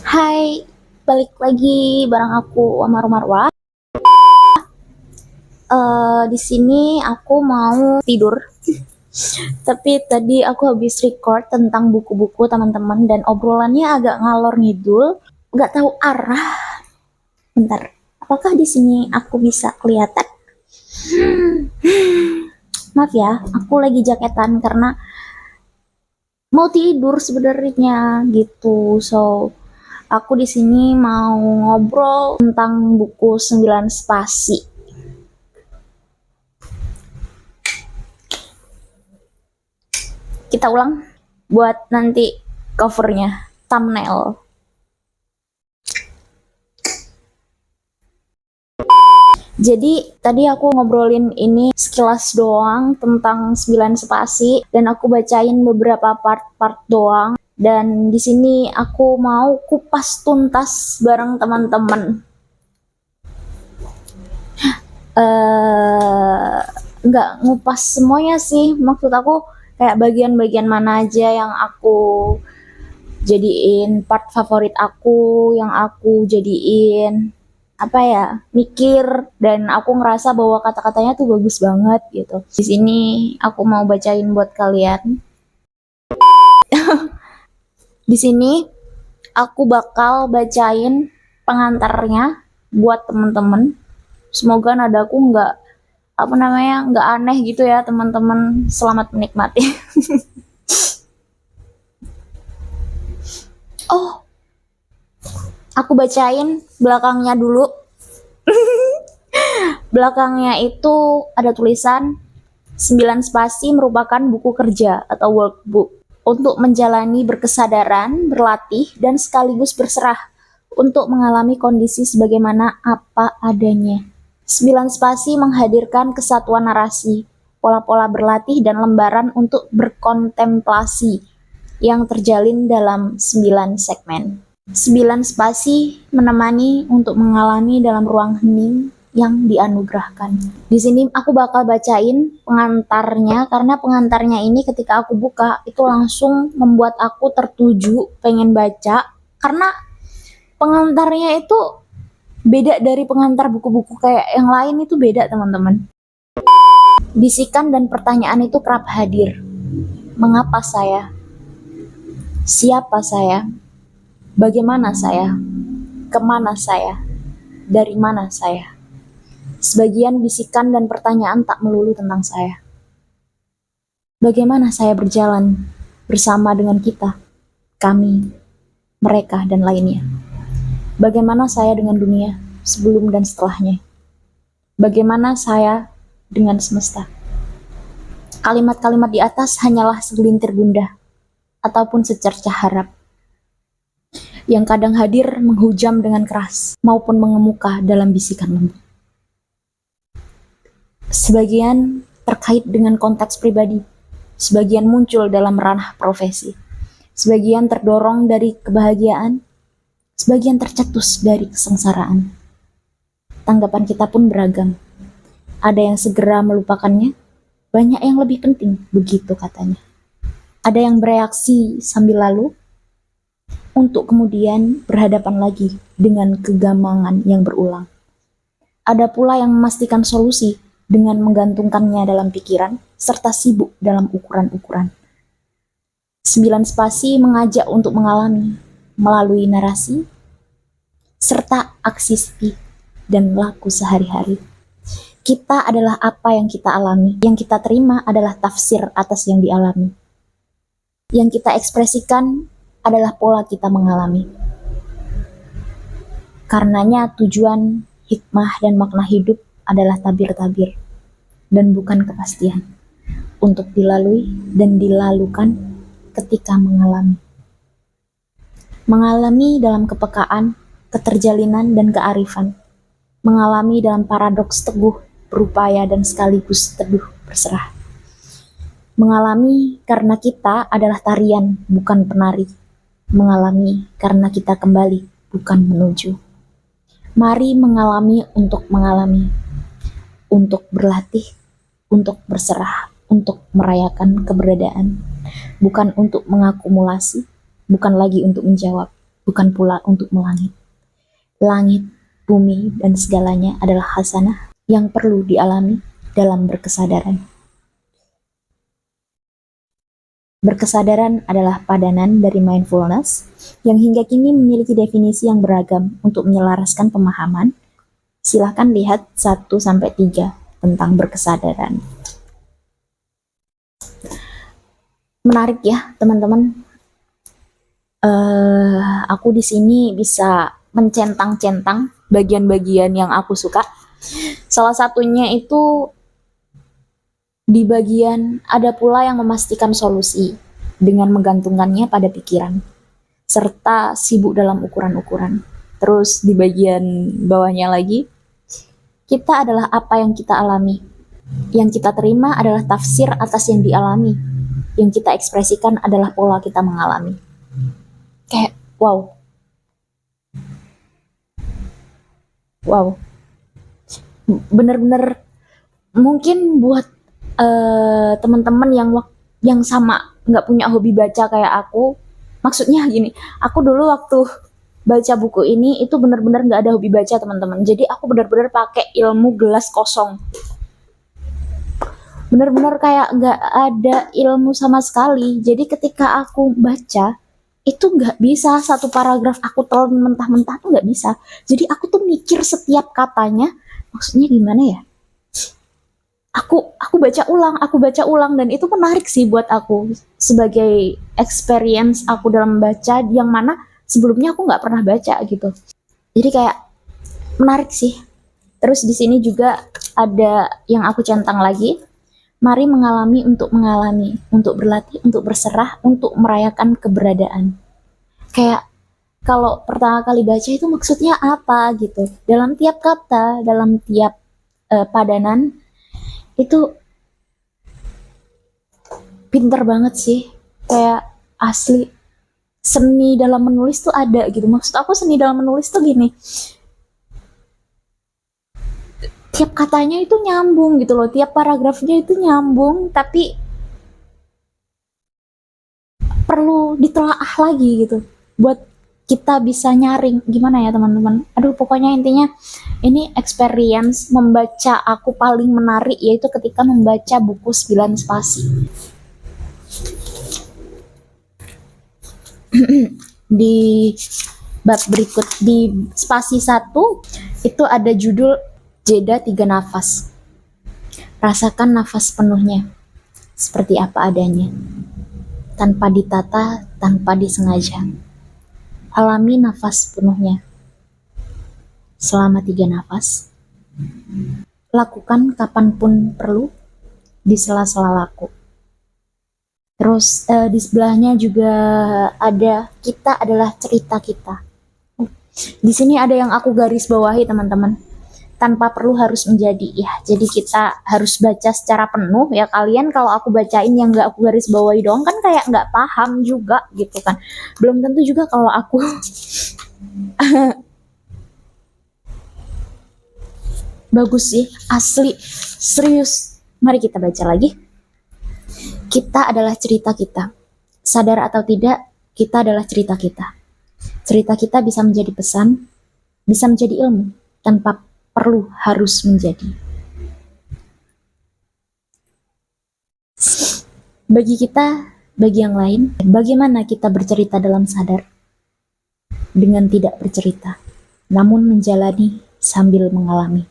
Hai, balik lagi bareng aku Amar Marwah. Di sini aku mau tidur, tapi tadi aku habis record tentang buku-buku teman-teman dan obrolannya agak ngalor ngidul, nggak tahu arah. Bentar, apakah di sini aku bisa kelihatan? Maaf ya, aku lagi jaketan karena mau tidur sebenarnya gitu. So, aku di sini mau ngobrol tentang buku 9 Spasi. Kita ulang buat nanti covernya, thumbnail. Jadi tadi aku ngobrolin ini sekilas doang tentang 9 Spasi dan aku bacain beberapa part-part doang, dan di sini aku mau kupas tuntas bareng teman-teman. Nggak ngupas semuanya sih, maksud aku kayak bagian-bagian mana aja yang aku jadiin part favorit aku, yang aku jadiin apa ya, mikir, dan aku ngerasa bahwa kata-katanya tuh bagus banget gitu. Di sini aku mau bacain buat kalian. Di sini aku bakal bacain pengantarnya buat temen-temen. Semoga nadaku nggak aneh gitu ya teman-teman. Selamat menikmati. Oh, aku bacain belakangnya dulu. Belakangnya itu ada tulisan 9 Spasi merupakan buku kerja atau workbook untuk menjalani berkesadaran, berlatih, dan sekaligus berserah untuk mengalami kondisi sebagaimana apa adanya. 9 Spasi menghadirkan kesatuan narasi, pola-pola berlatih, dan lembaran untuk berkontemplasi yang terjalin dalam 9 segmen. 9 Spasi menemani untuk mengalami dalam ruang hening yang dianugerahkan. Di sini aku bakal bacain pengantarnya karena pengantarnya ini ketika aku buka itu langsung membuat aku tertuju pengen baca, karena pengantarnya itu beda dari pengantar buku-buku kayak yang lain, itu beda teman-teman. Bisikan dan pertanyaan itu kerap hadir. Mengapa saya? Siapa saya? Bagaimana saya? Kemana saya? Dari mana saya? Sebagian bisikan dan pertanyaan tak melulu tentang saya. Bagaimana saya berjalan bersama dengan kita, kami, mereka, dan lainnya? Bagaimana saya dengan dunia sebelum dan setelahnya? Bagaimana saya dengan semesta? Kalimat-kalimat di atas hanyalah segelintir gundah ataupun secercah harap yang kadang hadir menghujam dengan keras maupun mengemuka dalam bisikan lembut. Sebagian terkait dengan konteks pribadi, sebagian muncul dalam ranah profesi, sebagian terdorong dari kebahagiaan, sebagian tercetus dari kesengsaraan. Tanggapan kita pun beragam. Ada yang segera melupakannya, banyak yang lebih penting, begitu katanya. Ada yang bereaksi sambil lalu, untuk kemudian berhadapan lagi dengan kegamangan yang berulang. Ada pula yang memastikan solusi dengan menggantungkannya dalam pikiran, serta sibuk dalam ukuran-ukuran. 9 Spasi mengajak untuk mengalami, melalui narasi, serta aksi speak dan laku sehari-hari. Kita adalah apa yang kita alami, yang kita terima adalah tafsir atas yang dialami. Yang kita ekspresikan adalah pola kita mengalami. Karenanya tujuan, hikmah, dan makna hidup adalah tabir-tabir dan bukan kepastian untuk dilalui dan dilalukan ketika mengalami. Mengalami dalam kepekaan, keterjalinan, dan kearifan. Mengalami dalam paradoks teguh, berupaya, dan sekaligus teduh berserah. Mengalami karena kita adalah tarian, bukan penari. Mengalami karena kita kembali, bukan menuju. Mari mengalami untuk mengalami, untuk berlatih, untuk berserah, untuk merayakan keberadaan, bukan untuk mengakumulasi, bukan lagi untuk menjawab, bukan pula untuk melangit. Langit, bumi, dan segalanya adalah hasanah yang perlu dialami dalam berkesadaran. Berkesadaran adalah padanan dari mindfulness yang hingga kini memiliki definisi yang beragam untuk menyelaraskan pemahaman. Silahkan lihat 1-3 tentang berkesadaran. Menarik ya, teman-teman. Aku di sini bisa mencentang-centang bagian-bagian yang aku suka. Salah satunya itu di bagian ada pula yang memastikan solusi dengan menggantungkannya pada pikiran, serta sibuk dalam ukuran-ukuran. Terus di bagian bawahnya lagi, kita adalah apa yang kita alami. Yang kita terima adalah tafsir atas yang dialami. Yang kita ekspresikan adalah pola kita mengalami. Kayak wow. Bener-bener mungkin buat teman-teman yang sama nggak punya hobi baca kayak aku. Maksudnya gini, aku dulu waktu baca buku ini itu bener-bener nggak ada hobi baca, teman-teman. Jadi aku bener-bener pakai ilmu gelas kosong. Bener-bener kayak nggak ada ilmu sama sekali. Jadi ketika aku baca itu nggak bisa satu paragraf aku telan mentah-mentah tuh nggak bisa. Jadi aku tuh mikir setiap katanya maksudnya gimana ya. Aku baca ulang dan itu menarik sih buat aku sebagai experience aku dalam membaca yang mana sebelumnya aku nggak pernah baca gitu. Jadi kayak menarik sih. Terus di sini juga ada yang aku centang lagi. Mari mengalami, untuk berlatih, untuk berserah, untuk merayakan keberadaan. Kayak kalau pertama kali baca itu maksudnya apa gitu. Dalam tiap kata, dalam tiap padanan itu pinter banget sih. Kayak asli seni dalam menulis tuh ada gitu. Maksud aku seni dalam menulis tuh gini. Tiap katanya itu nyambung gitu loh, tiap paragrafnya itu nyambung, tapi perlu ditelaah lagi gitu buat kita bisa nyaring. Gimana ya teman-teman, aduh pokoknya intinya ini experience membaca aku paling menarik yaitu ketika membaca buku 9 spasi. Di bab berikut di spasi 1 itu ada judul jeda 3 nafas. Rasakan nafas penuhnya, seperti apa adanya, tanpa ditata, tanpa disengaja. Alami nafas penuhnya. Selama 3 nafas. Lakukan kapanpun perlu, di sela-sela laku. Terus di sebelahnya juga ada kita adalah cerita kita. Di sini ada yang aku garis bawahi teman-teman. Tanpa perlu harus menjadi ya. Jadi kita harus baca secara penuh ya. Kalian kalau aku bacain yang nggak aku garis bawahi doang kan kayak nggak paham juga gitu kan. Belum tentu juga kalau aku bagus sih, asli, serius. Mari kita baca lagi. Kita adalah cerita kita. Sadar atau tidak, kita adalah cerita kita. Cerita kita bisa menjadi pesan, bisa menjadi ilmu, tanpa perlu harus menjadi. Bagi kita, bagi yang lain, bagaimana kita bercerita dalam sadar? Dengan tidak bercerita, namun menjalani sambil mengalami.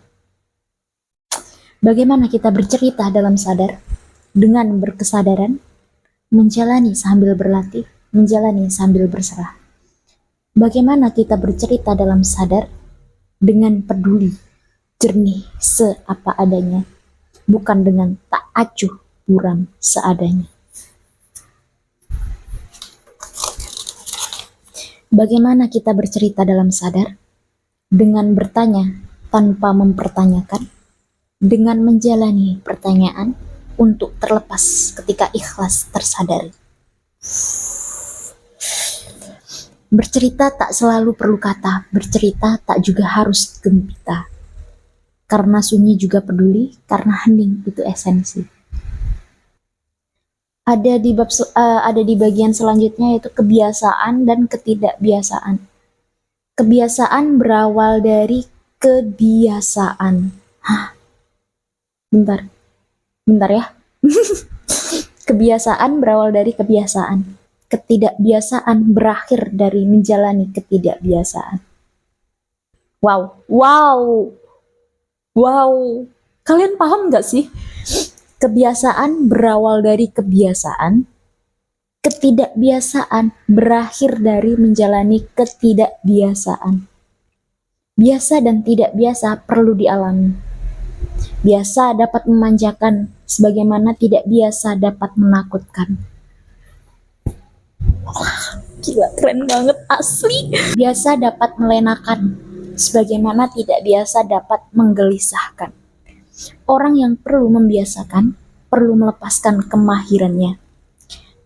Bagaimana kita bercerita dalam sadar? Dengan berkesadaran, menjalani sambil berlatih, menjalani sambil berserah. Bagaimana kita bercerita dalam sadar? Dengan peduli, jernih seapa adanya, bukan dengan tak acuh buram seadanya. Bagaimana kita bercerita dalam sadar? Dengan bertanya tanpa mempertanyakan, dengan menjalani pertanyaan untuk terlepas ketika ikhlas tersadari. Bercerita tak selalu perlu kata, bercerita tak juga harus gempita. Karena sunyi juga peduli, karena hening itu esensi. Ada di bagian selanjutnya, yaitu kebiasaan dan ketidakbiasaan. Kebiasaan berawal dari kebiasaan. Hah, bentar, bentar ya. Kebiasaan berawal dari kebiasaan. Ketidakbiasaan berakhir dari menjalani ketidakbiasaan. Wow, wow, wow. Kalian paham nggak sih? Kebiasaan berawal dari kebiasaan, ketidakbiasaan berakhir dari menjalani ketidakbiasaan. Biasa dan tidak biasa perlu dialami. Biasa dapat memanjakan, sebagaimana tidak biasa dapat menakutkan. Gila, keren banget asli. Biasa dapat melenakan, sebagaimana tidak biasa dapat menggelisahkan. Orang yang perlu membiasakan, perlu melepaskan kemahirannya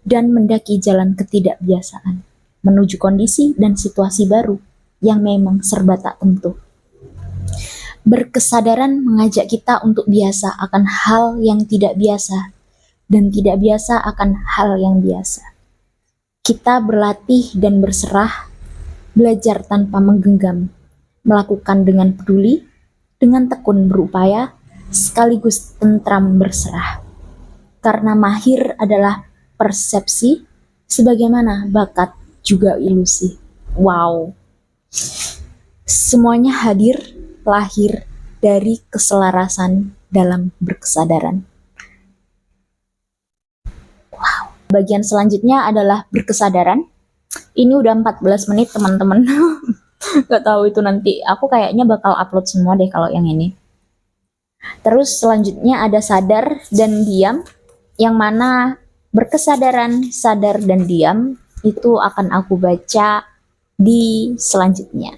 dan mendaki jalan ketidakbiasaan, menuju kondisi dan situasi baru yang memang serba tak tentu. Berkesadaran mengajak kita untuk biasa akan hal yang tidak biasa, dan tidak biasa akan hal yang biasa. Kita berlatih dan berserah, belajar tanpa menggenggam, melakukan dengan peduli, dengan tekun berupaya, sekaligus tentram berserah. Karena mahir adalah persepsi, sebagaimana bakat juga ilusi. Wow. Semuanya lahir dari keselarasan dalam berkesadaran. Wow. Bagian selanjutnya adalah berkesadaran. Ini udah 14 menit teman-teman. Gak tahu itu nanti. Aku kayaknya bakal upload semua deh kalau yang ini. Terus selanjutnya ada sadar dan diam, yang mana berkesadaran, sadar dan diam itu akan aku baca di selanjutnya.